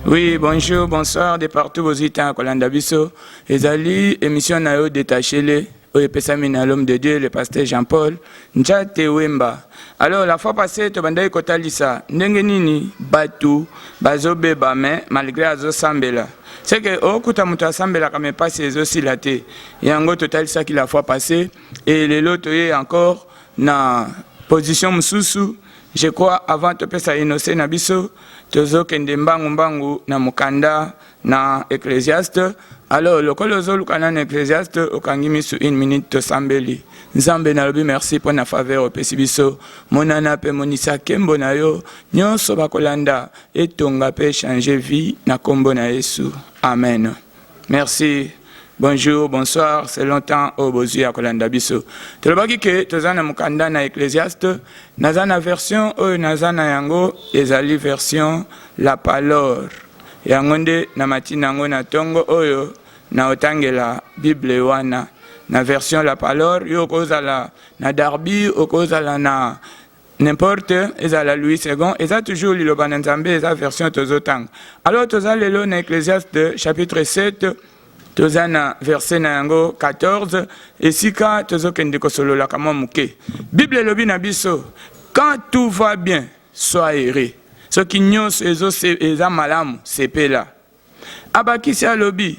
Oui, bonjour, bonsoir, de partout vos états, Kolanda Bisso. Ezali, émission Nayo détaché, l'homme de Dieu, le pasteur Jean-Paul, Njate Wemba. Alors, la fois passée, tu as kotalisa, Nengenini, Batu, Bazobe Bame, malgré Azo Sambela. C'est que, au Kutamuta Sambela, quand même passé, les aussi la té. Et en gros, total, ça qui la fois passée, et les lots, est encore na position Moussoussou. Je crois, avant de faire ça, innocent Nabiso, tozo kende mbangu na mukanda na ecclésiaste. Alors, le kolozo lukana na ecclésiaste, okangimi su 1 minute to sambeli. Nzambe na lobi merci pour na faveur au pesibiso. Monana pe monisa kembo na yo, nyonso bakolanda, etonga pe changer vie na kombo na Yesu. Amen. Merci. Bonjour, bonsoir, c'est longtemps au bozu ya kolanda biso. Tolobaki ke tozana mukanda na ecclésiaste, nazana version o nazana yango ezali version la palor. Yangonde na matina ngo na tongo oyo na otangela Bible wana na version la palor yo kozala na Darby o kozala na n'importe ezala Louis II eza toujours liloba na Nzambe eza version tozotang. Alors tozalelo na ecclésiaste chapitre 7 tozana verset na yango 14 esika tozokende kosolola kama muke. Bible lobi na biso quand tout va bien sois heureux. Ce qui nyonso eza malamu sepela. Abakisi alobi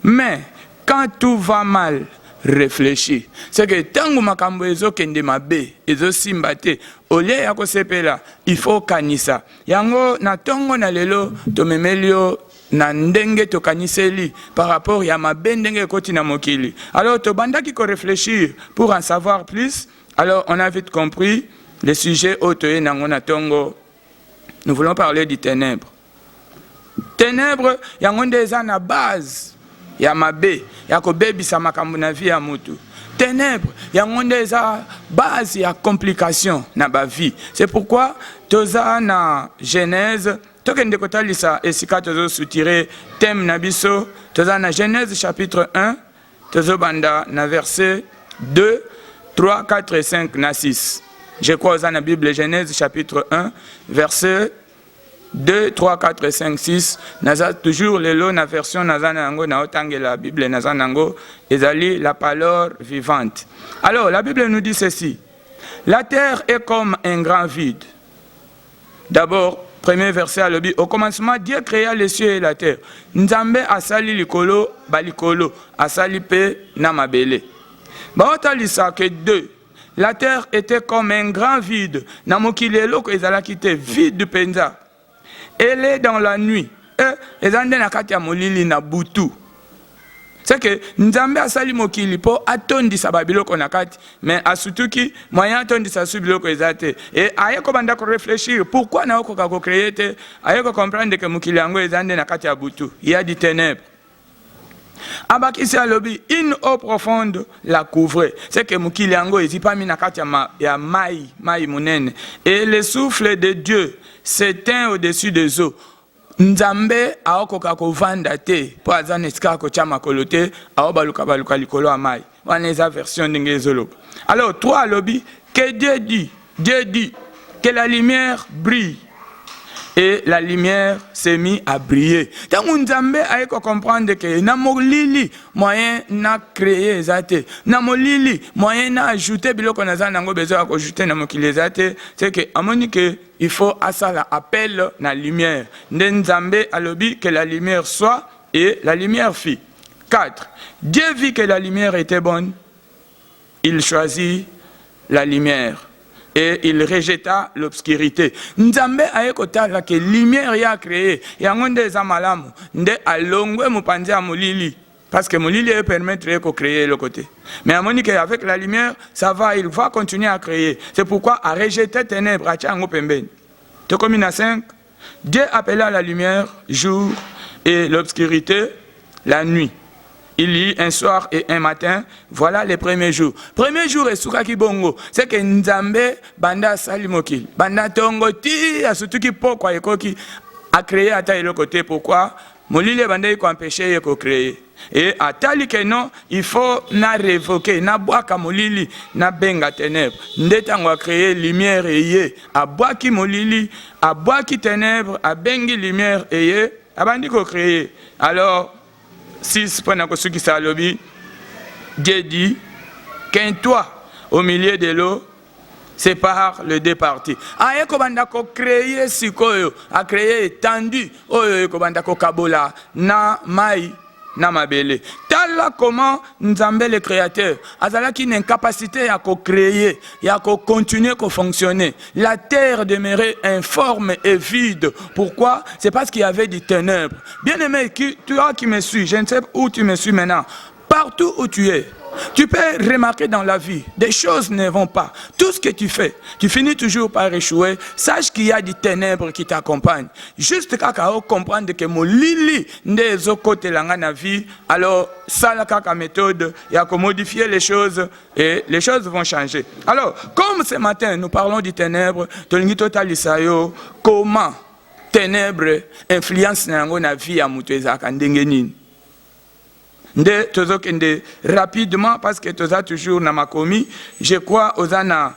mais quand tout va mal réfléchis. C'est que tangu makambo ezokende mabe ezosimba te olie ya kosepela il faut kanisa. Yango na tongo na lelo tomemelio na ndenge tokaniseli par rapport ya mabe ndenge koti na mokili. Alors tobandaki ko réfléchir pour en savoir plus. Alors on a vite compris le sujet otoye nango na tongo. Nous voulons parler du ténèbre. Ténèbre yango ndeza na base ya mabe ya kobebisa makambo na vie ya mutu. Ténèbre yango ndeza base ya complication na ba vie. C'est pourquoi toza na Genèse tokende kotalisa esika tozo soutirer thème na biso toza na Genèse chapitre 1 tozo banda na verset 2 3 4 et 5 na 6. Je crois dans la Bible Genèse chapitre 1 verset 2 3 4 et 5 6 naza toujours lelo na version naza nango na otangela Bible naza nango ezali la parole vivante. Alors la Bible nous dit ceci: la terre est comme un grand vide. D'abord premier verset à l'obi, au commencement, Dieu créa les cieux et la terre. Nzambe asali likolo, balikolo, asali pe namabele. Baotalisa que 2. La terre était comme un grand vide. Namokilelo ko ezala kite vide penza. Elle est dans la nuit. Ezande na kati ya molili na butu. C'est que Nzambe asali mokili po atondisa babiloko na kati mais asutuki moyen atondisa su biloko ezate et ayeko banda ko réfléchir pourquoi na okoka ko créer te ayeko comprendre que mokili yango ezande na kati ya butu il y a du ténèbre. Abakisi alobi une eau profonde la couvrait. C'est que mokili yango ezipami na kati ya mai munene et le souffle de Dieu s'éteint au-dessus des eaux. Nzambe aokoka kovanda te po azana esika ko chama kolote aobaluka likolo amai wana eza version ndenge zolo. Alors 3 lobi que Dieu dit que la lumière brille et la lumière s'est mise à briller. Tangu Nzambe ayeko comprendre que na molili moyen na créer ezate na molili moyen na ajouter biloko na zanango besoin ko ajouter na mokili ezate c'est que amoni que il faut asala appel na lumière. Nzambe alobi que la lumière soit et la lumière fit. 4. Dieu vit que la lumière était bonne. Il choisit la lumière et il rejeta l'obscurité. Nzambe ayekotala que lumière ya créé yango nde eza malamu nde alongwe mupanzi ya molili parce que molili permettre de créer le côté. Mais à Monique avec la lumière ça va, il va continuer à créer. C'est pourquoi à rejeter ténèbres à tiango pembeni. To comme na 5, Dieu appela la lumière jour et l'obscurité la nuit. Il y eut un soir et un matin, voilà les premiers jours. Premier jour est soukaki bongo, c'est que Nzambe banda salimokil, banda tongo ti asutuki pokwa ekoki a créé à taille le côté. Pourquoi? Molile banda yiko empêché yiko créer. Et à tali que non, il faut na révoquer, na boaka molili, na benga ténèbres. Ndetango a créé lumière et yé, a boaki molili, a boaki ténèbres, a bengi lumière et yé. abandi ko créer. Alors 6 pendant que ceux qui ça lobby, Dieu dit qu'un toit au milieu de l'eau sépare les deux parties. Aye ko banda ko créer sikoyo, a créer étendu oyo ko banda ko kabola na mai na mabele. Tala comment Nzambe le créateur azala qui une incapacité à créer et à continuer à fonctionner. La terre demeurait informe et vide. Pourquoi? C'est parce qu'il y avait des ténèbres. Bien-aimé, toi qui me suis, je ne sais où tu me suis maintenant. Partout où tu es, tu peux remarquer dans la vie, des choses ne vont pas. Tout ce que tu fais, tu finis toujours par échouer. Sache qu'il y a des ténèbres qui t'accompagnent. Juste quand comprendre que mon lili des autres côtés de la vie, alors ça la méthode, il y a qu'à modifier les choses et les choses vont changer. Alors, comme ce matin nous parlons des ténèbres, comment ténèbres influencent la vie à Moutoueza Kandengenin. Rapidement, parce que tu as toujours dans ma commis, je crois aux ana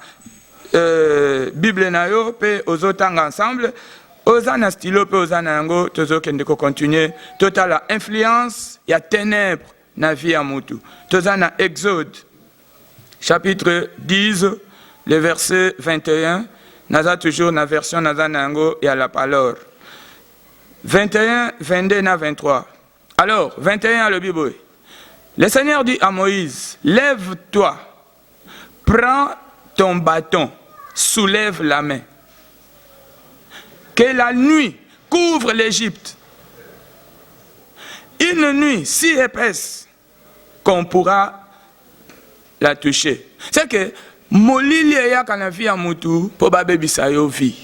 Bible nayo pe aux autres ensemble, aux ana stylo pe aux ana ngo tozo kende ko continuer. Total influence, il y a ténèbres na vie à mutu. Tozana Exode chapitre 10, le verset 21, naza toujours na version nazana ngo et à la parole. 21, 22 na 23. Alors 21 le Bible. Le Seigneur dit à Moïse, lève-toi, prends ton bâton, soulève la main. Que la nuit couvre l'Égypte. Une nuit si épaisse qu'on pourra la toucher. C'est que molili ya kana vi ya mutu po ba bebisa yo vi.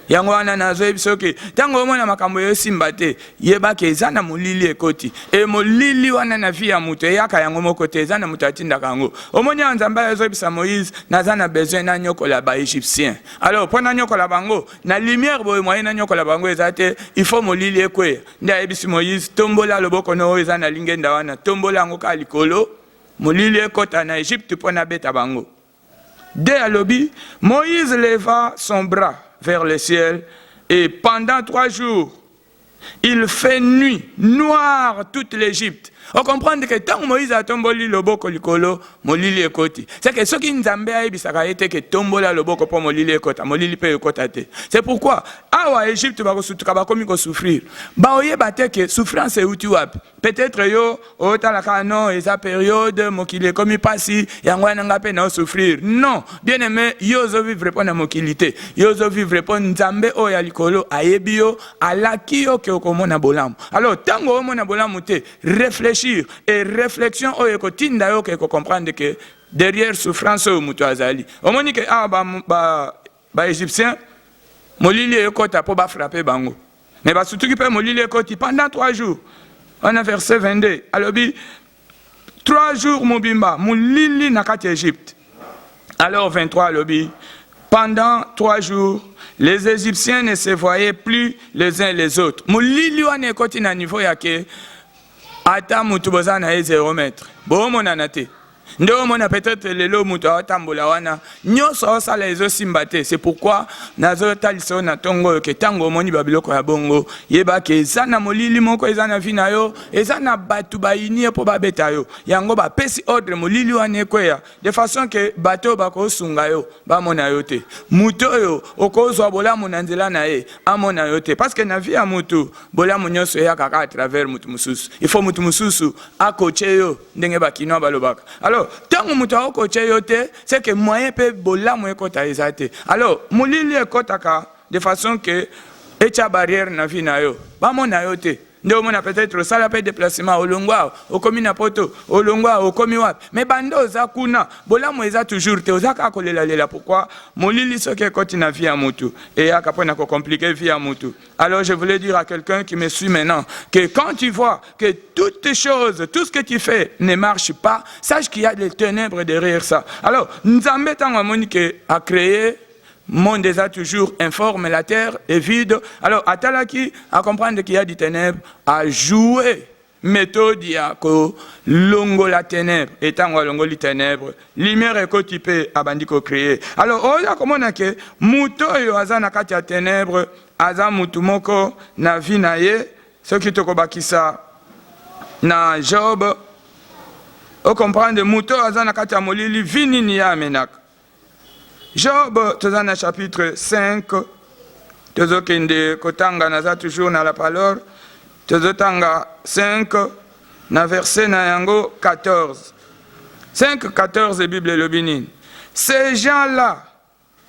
Yango wana nazo ebisoke tango mona makambo yo simbate yeba ke ezana molili ekoti e molili wana na vi ya mutu yaka yango moko te ezana mutu atinda kango omoni Nzambe ezo ebisa Moïse nazana besoin na nyokola ba égyptien. Alors pona nyokola bango na lumière boye moyen na nyokola bango ezate il faut molili ekwe nda ebisi Moïse tombola loboko no ezana lingenda wana tombola ngo ka likolo molili ekota na Égypte pona beta bango. Dès à l'obi, Moïse leva son bras vers le ciel et pendant 3 jours, il fait nuit, noire toute l'Égypte. On comprend que tant que Moïse a tombé le boko likolo, molili ekoti. C'est que ce qui nous a été que tombola le boko pour molili ekota, molili pe ekota te. C'est pourquoi, awa Égypte va souffrir. Ba oye bate que souffrance est outil wap. Peut-être yo, ota la kano, esa période, mokile komi pasi, yangwa nanga pe na souffrir. Non, bien aimé, yo zo vivre pour na mokilité. Yo zo vivre pour Nzambe oya likolo, ayebio, alaki yo ke okomona bolamu. Alors, tango omona bolamu te, réfléchir et réflexion au ekotinda yo ke comprendre que derrière souffrance au mutu azali omoni ke ba égyptien molili ekota po ba frapper bango mais ba surtout qui peut molili ekoti pendant 3 jours. On a verset 22 alobi 3 jours mobimba molili na kati Égypte. Alors 23 alobi pendant 3 jours les Égyptiens ne se voyaient plus les uns les autres. Molili wana ekoti na niveau yake ata mutu boza na 0 mètre. Bo mona nate. Ndo mona peut-être lelo mutu atambola wana. Nyoso sala ezo simbate. C'est pourquoi nazo taliso na tongo ke tango moni babiloko ya bongo. Yeba ke ezana molili moko ezana vina yo, ezana batu baini po babeta yo. Yango ba pesi ordre molili wana ekweya de façon que bato bako sunga yo, ba mona yo te. Mutu yo okozwa bolamu na nzela na ye, amona yo te parce que na vie ya mutu bolamu nyoso ya kaka à travers mutu mususu. Il faut mutu mususu akoche yo ndenge bakino balobaka. Alors tant mutu akoche yo te, c'est que moyen pe bolamu ekota ezate. Alors molili ekotaka de façon que echa barrière na vie na yo. Ba mona yo te. Nde omona peut-être sala pe déplacement olongwa okomi na poto olongwa okomi wapi mais bando za kuna bolamu eza toujours te ozaka kolela lela. Pourquoi molili soki ekoti na vie ya mutu et akapona ko compliquer vie ya mutu. Alors je voulais dire à quelqu'un qui me suit maintenant que quand tu vois que toutes choses, tout ce que tu fais ne marche pas, sache qu'il y a des ténèbres derrière ça. Alors Nzambe tango monique a créé monde déjà toujours informe, la terre est vide. Alors, Atalaki, à comprendre qu'il y a des ténèbres, à jouer méthode yako longo la ténèbre, étant longo les ténèbres, lumière est cotypée à bandiko créé. Alors, on a comment on a que muto yo azana kati ya ténèbre, aza mutu moko na vie na ye, Ce qui te kobakisa na Job, on comprend de Mouto azana kati ya molili vini ni ya menaka. Job, tozana chapitre 5, tozokende kotanga naza toujours na la parole, tozotanga 5, na verset na yango 14. 5, 14 Bible lobinin. Ces gens-là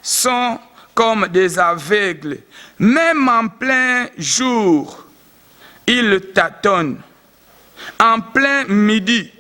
sont comme des aveugles, même en plein jour. Il tâtonne. En plein midi,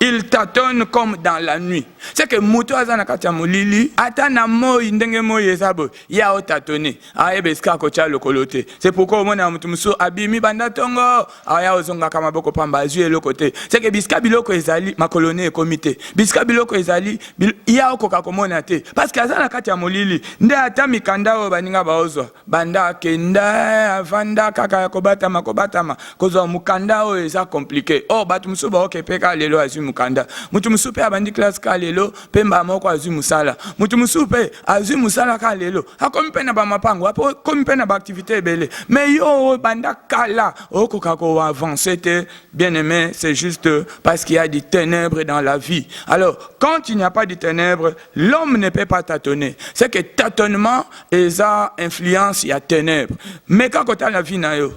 il tâtonne comme dans la nuit. C'est que Mouto azana katia molili, atana moi ndenge moi ezabo, ya o tâtonner. Aebe ska kocha lokolote. C'est pourquoi mona mutu muso abimi banda tongo, aya ozonga kama boko pamba azu elo côté. C'est que biska biloko ezali makolone e comité. Biska biloko ezali ya okoka komona te. Parce que azana katia molili, nde ata mikanda o baninga baozwa. Banda kenda avanda kaka kobatama kozo mukanda o eza compliqué. Oh batu muso ba okepeka lelo azu mukanda. Mutu muso pe abandi classe ka lelo pemba moko azu musala. Mutu muso pe azu musala ka lelo. Akomi pe na ba mapango, akomi pe na ba activité bele. Mais yo banda kala okoka ko avancer te bien-aimé, c'est juste parce qu'il y a des ténèbres dans la vie. Alors, quand il n'y a pas de ténèbres, l'homme ne peut pas tâtonner. C'est que tâtonnement eza influence il y a ténèbres. Mais quand tu as la vie na yo,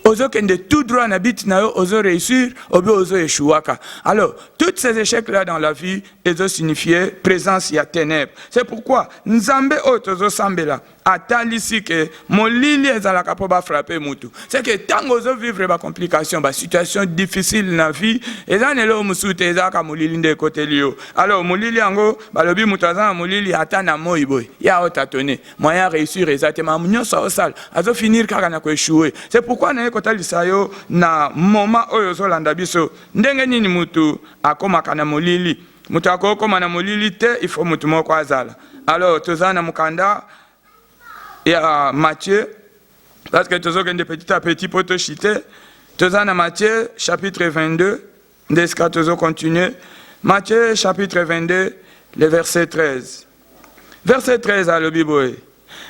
ozo kende tout droit na bit na yo, ozo réussir, ozo échouaka. Alors, tous ces échecs-là dans la vie, ils ont signifié présence, il y a ténèbres. C'est pourquoi, Nzambe ozo sambela, atalisi que molili ezalaka po ba frapper mutu. C'est que tant ozo vivre ba complication, ba situation difficile na vie, ezanelo musute ezaka molili nde côté lio. Alors, molili ango, balobi mutu azana molili atana moi boy. Ya otatone, moyen réussir exactement munyo sa osal, azo finir kaka na ko échouer. C'est pourquoi na kotalisa yo na moment oyo zo landa biso ndenge nini mutu akomaka na molili. Mutu akokoma na molili te, il faut mutu moko azala. Alors tozana mukanda ya Matthieu, parce que tozokende petit à petit poto chite. Tozana Matthieu chapitre 22, ndeska tozo continuer. Matthieu chapitre 22, le verset 13. Verset 13 à l'obiboé.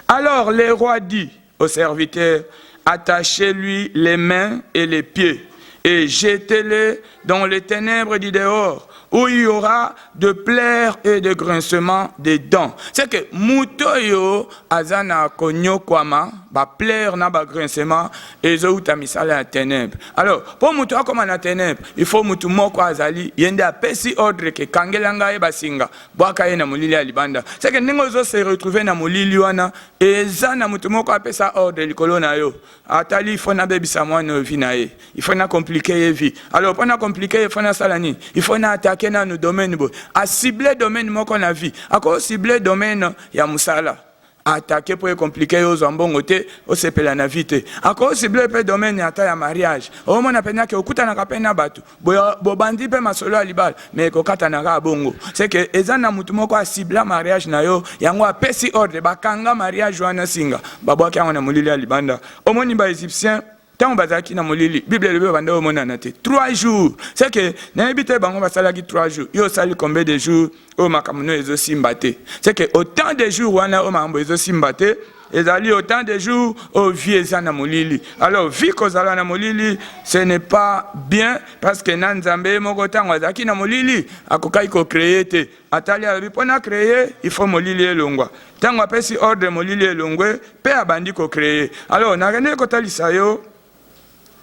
Alors le roi dit aux serviteurs, attachez-lui les mains et les pieds et jetez-les dans les ténèbres du dehors, où il y aura de pleurs et de grincements des dents. C'est que mutoyo azana konyo kwama ba pleurs na ba grincement et zo utamisala la ténèbre. Alors pour muto akoma na ténèbre, il faut mutu moko azali yende apesi ordre ke kangelanga e basinga bwaka ye na molili ya libanda. C'est que ningo zo se retrouver na molili wana ezana mutu moko apesa ordre likolo na yo. Atali il faut na bebisa mwana vina ye. Il faut na compliquer ye vie. Alors pour na compliquer il faut na salani. Il faut na attaquer na nos domaines bo. A cibler domaine moko na vie. Ako cibler domaine ya musala. Attaquer pour compliquer aux ambongo te, au sepela na vite. Ako cibler pe domaine ya ta ya mariage. O mona pena ke okuta na kapena batu. Bo bandi pe masolo alibal, mais ko kata na ga bongo. C'est que ezana mutu moko a cibler mariage na yo, yango apesi ordre bakanga mariage wana singa. Babwa kya na molili alibanda. O moni ba égyptien tant bazaki na molili Bible le banda omona na te 3 jours. C'est que na ebite bango basalaki 3 jours. Yo sali combien de jours o makamuno ezo simbate. C'est que autant de jours wana o mambo ezo simbate, ezali autant de jours au vie na molili. Alors vie kozala na molili, ce n'est pas bien parce que na Nzambe moko tango azaki na molili akokai ko créer te. Atali abi pona créer, il faut molili elongwa. Tango apesi ordre molili elongwe, pe abandi ko créer. Alors na rene ko talisa yo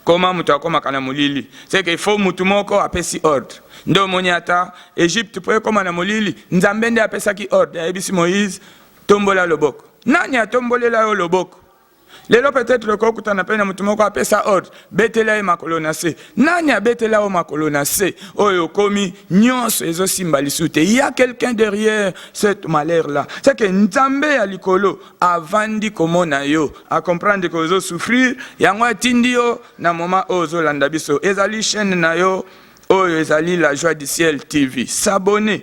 comment mutu akomaka na molili. C'est qu'il faut mutu moko apesi ordre. Ndo moni ata Egypte po koma na molili, Nzambe nde apesaki ordre. Ebisi Moïse tombola loboko. Nani atombolela yo loboko? Lelo peut-être ko kutana pena mutu moko apesa ordre. Betela e makolo na se. Nani abetela o makolo na se? Oyo komi nyonso ezo simbalisu te. Il y a quelqu'un derrière cette malheur là. C'est que Nzambe ya likolo avandi komona yo, a comprendre que ozo souffrir, yango atindi yo na moment ozo landa biso. Ezali chaîne na yo. Oh, ezali la joie du ciel TV. S'abonner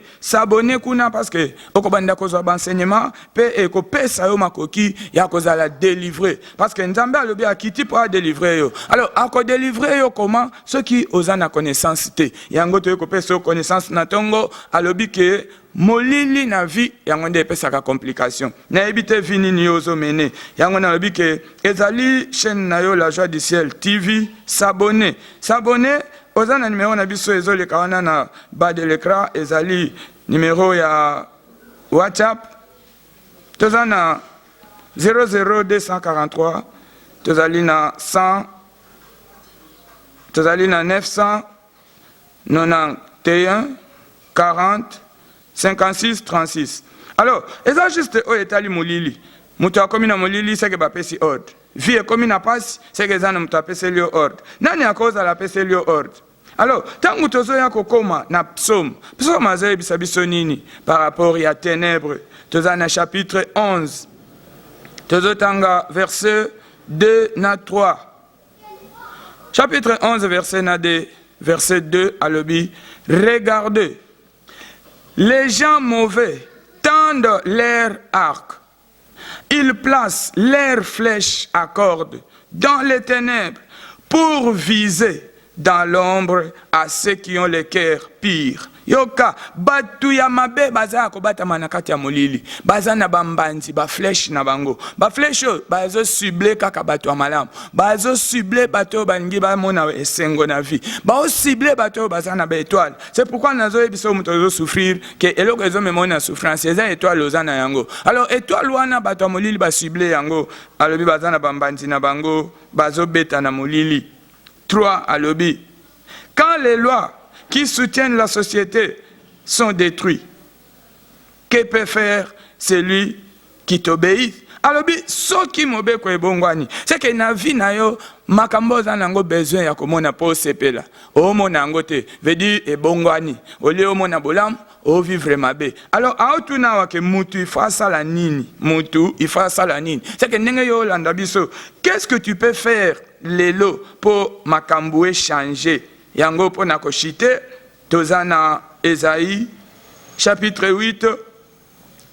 kuna parce que okobanda kozwa enseignement pe eko pesa yo makoki ya kozala délivrer parce que Nzambe alobi akiti pour délivrer yo. Alors ako délivrer yo comment ceux qui osana connaissance te. Yango to eko pesa connaissance na tongo alobi ke molili na vie yango nde epesaka complication nayebi te vi nini yo ozomene yango nalobi ke ezali chaîne na yo la joie du ciel tv s'abonner oza na numéro na biso ezoleka wana na bas de l'écran ezali numéro ya WhatsApp toza na 00243 tozali na 100 tozali na 991 40 56 36. Alors, eza juste o etali molili. Mutu akomi na molili seke bapesi ordre. Vie ekomi na pasi seke eza na mutu apesi li ordre. Nani akoza la apesi li ordre? Alors, tangu tozoya kokoma na psaume. Psaume azoyebisa biso nini par rapport ya ténèbres. Toza na chapitre 11. Tozotanga verset 2 na 3. Chapitre 11 verset 2 à l'obi. Regardez, les gens mauvais tendent leur arc. Ils placent leurs flèches à cordes dans les ténèbres pour viser dans l'ombre à ceux qui ont le cœur pire. Yoka, batu ya mabe baza ko batama na kati ya molili. Baza na bambanzi, ba flèche na bango. Ba flèche bazo ciblé kaka batu ya malamu. Bazo ciblé bato bangi ba mona esengo na vie. Ba o ciblé bato baza na ba étoile. C'est pourquoi nazo ebiso muto zo souffrir que eloko ezo memona souffrance eza étoile ozana yango. Alors étoile wana bato ya molili ba ciblé yango. Alobi baza na bambanzi na bango, bazo beta na molili. 3 alobi. Quand les lois qui soutiennent la société sont détruits, que peut faire celui qui t'obéit? Alors, ce qui m'obéit, c'est que na vie na yo makambo za nango besoin ya komona po sepela. O mona ngote, veut dire ebongwani. O le o mona bolam, o vivre mabe. Alors, auto na wa ke mutu ifasa la nini? Mutu ifasa la nini? C'est que nenge yo landa biso. Qu'est-ce que tu peux faire lelo pour makamboué changer? Yango po na koshite, tozana Esaïe, chapitre 8,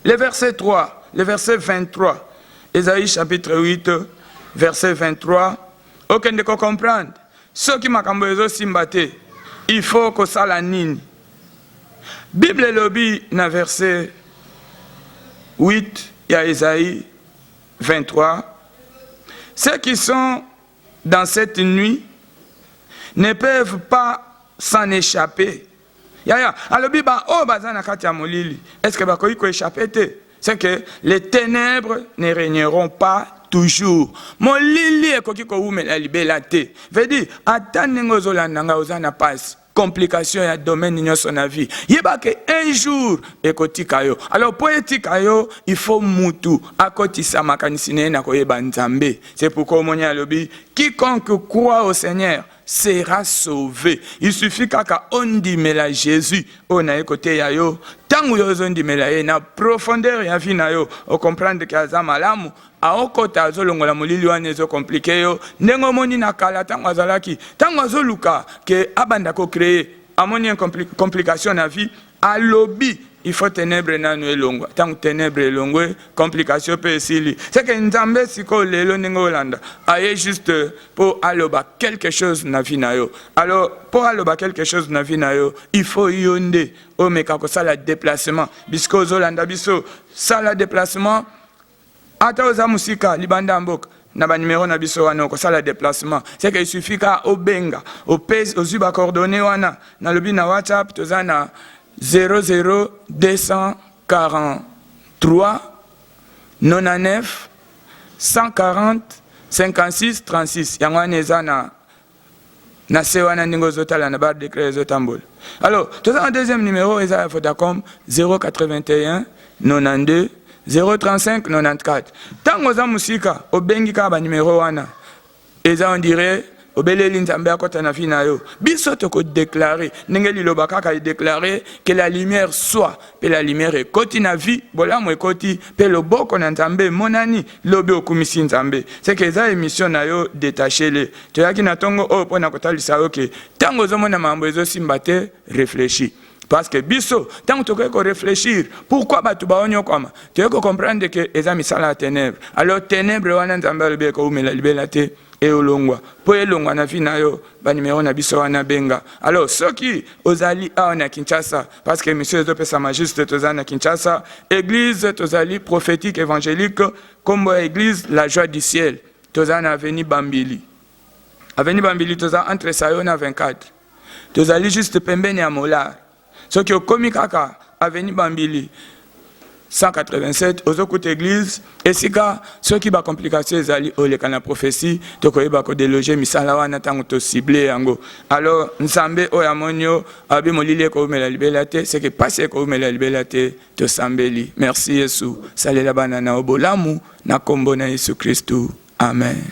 le verset 3, le verset 23. Esaïe, chapitre 8, verset 23. Aucun de comprendre. Ce qui m'a camboyé simbate, il faut que ça la nini. Bible lobby, na verset 8, il y a Esaïe 23. Ceux qui sont dans cette nuit ne peuvent pas s'en échapper. Alors, est-ce que va échapper? C'est que les ténèbres ne régneront pas toujours. Mon lili est ko la libérate. Veut dire, attendez ozolanda ozana passe. Complication ya domaine nyonso na vie. Yeba que un jour ekotika yo. Alors pour etika yo, il faut mutu akotisa makanisi na koyeba nzambe. C'est pourquoi monia lobi quiconque croit au Seigneur sera sauvé. Il suffit kaka ondimela Jésus ona ekote ya yo. Tangu yo ondimela ye na profondeur ya vie na yo, o comprendre que azama lamu aokota azolongola molili wana ezo compliqué yo ndengo moni na kala tango azalaki tango azoluka ke abanda ko créer amoni une complication na vie alobi il faut ténèbres nanu elongwa tango ténèbres elongwe complication pe esili c'est que nzambe siko lelo ndengo olanda aye juste pour aloba quelque chose na vie na yo. Alors pour aloba quelque chose na vie na yo il faut yonde o meka ko sala déplacement bisko zolanda biso sala déplacement. Ata oza musika libanda mboka na ba numéro na biso wana ko sala déplacement c'est qu'il suffit ka obenga au pèse aux ba coordonnées wana na lobi na WhatsApp toza na 00243 99 140 56 36 yango wana eza na se wana ningo zotala na bar décret zotambola. Alors toza un deuxième numéro eza Vodacom 081 92 035 94. Tango za musika obengi ka ba numéro wana eza on dirait obeleli nzambe akota na fina yo biso to ko déclarer ndenge liloba kaka déclarer que la lumière soit pe la lumière ekoti na vie bolamu ekoti pe loboko na nzambe monani lobi okumisi nzambe. C'est que za émission na yo détaché le to yaki na tongo o pona kotalisa yo ke tango zo mona mambo ezo simbate réfléchis. Parce que biso, tant que tu peux réfléchir, pourquoi tu vas comme tu peux comprendre que les amis sont la ténèbre. Alors ténèbre, on a entendu le bec ou la liberté. et olongwa po elongwa na vina yo ba numéro na biso wana benga. Alors soki ozali a na Kinshasa parce que monsieur ezopesa juste tozana na Kinshasa, église tozali prophétique évangélique comme église la joie du ciel tozana avenue Bambili. Avenue Bambili toza entre Sayona 24. Tozali juste pembeni ya Molar. Soki okomi kaka avenue Bambili 187 ozokuta église esika soki ba complication ezali oleka na prophétie tokoyeba ko déloger misala wana tango to cibler yango. Alors nzambe oya monyo abi molili ko umela libela te c'est que passer ko umela libela te to sambeli. Merci Yesu salela bana na obolamu na kombo na Yesu Kristu. Amen.